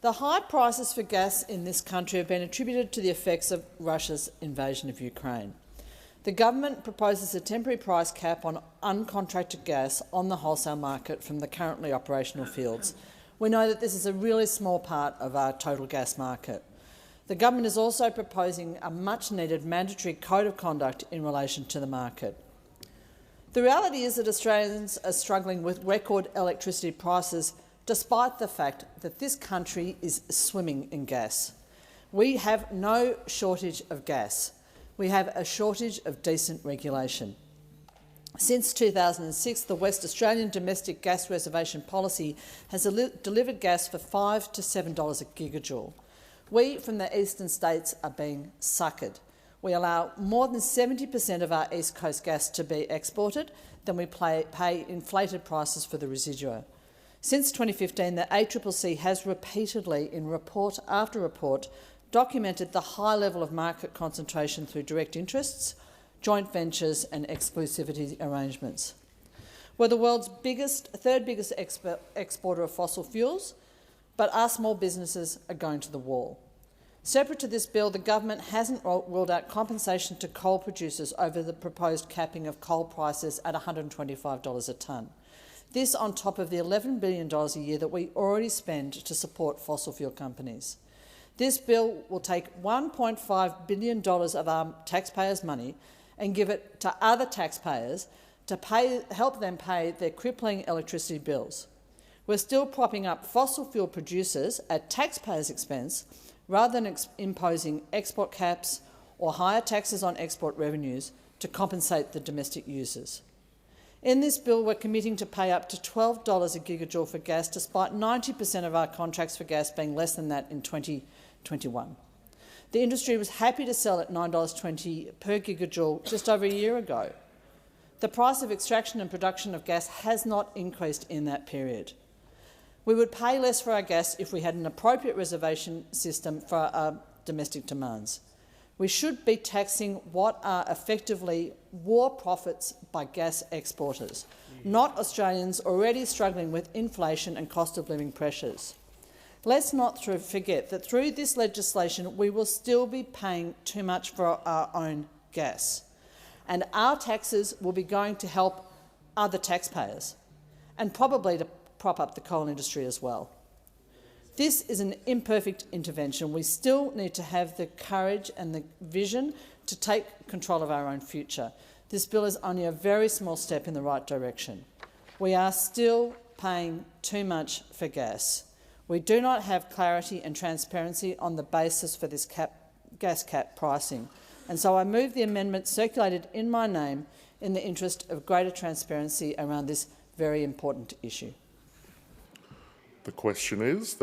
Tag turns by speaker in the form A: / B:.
A: The high prices for gas in this country have been attributed to the effects of Russia's invasion of Ukraine. The government proposes a temporary price cap on uncontracted gas on the wholesale market from the currently operational fields. We know that this is a really small part of our total gas market. The government is also proposing a much-needed mandatory code of conduct in relation to the market. The reality is that Australians are struggling with record electricity prices despite the fact that this country is swimming in gas. We have no shortage of gas. We have a shortage of decent regulation. Since 2006, the West Australian domestic gas reservation policy has delivered gas for $5 to $7 a gigajoule. We from the eastern states are being suckered. We allow more than 70% of our East Coast gas to be exported, then we pay inflated prices for the residua. Since 2015, the ACCC has repeatedly, in report after report, documented the high level of market concentration through direct interests, joint ventures and exclusivity arrangements. We're the world's third biggest exporter of fossil fuels, but our small businesses are going to the wall. Separate to this bill, the government hasn't ruled out compensation to coal producers over the proposed capping of coal prices at $125 a tonne. This on top of the $11 billion a year that we already spend to support fossil fuel companies. This bill will take $1.5 billion of our taxpayers' money and give it to other taxpayers to help them pay their crippling electricity bills. We're still propping up fossil fuel producers at taxpayers' expense rather than imposing export caps or higher taxes on export revenues to compensate the domestic users. In this bill, we're committing to pay up to $12 a gigajoule for gas, despite 90% of our contracts for gas being less than that in 2021. The industry was happy to sell at $9.20 per gigajoule just over a year ago. The price of extraction and production of gas has not increased in that period. We would pay less for our gas if we had an appropriate reservation system for our domestic demands. We should be taxing what are effectively war profits by gas exporters, not Australians already struggling with inflation and cost of living pressures. Let's not forget that through this legislation we will still be paying too much for our own gas, and our taxes will be going to help other taxpayers and probably to prop up the coal industry as well. This is an imperfect intervention. We still need to have the courage and the vision to take control of our own future. This bill is only a very small step in the right direction. We are still paying too much for gas. We do not have clarity and transparency on the basis for this gas cap pricing, and so I move the amendment circulated in my name in the interest of greater transparency around this very important issue.
B: The question is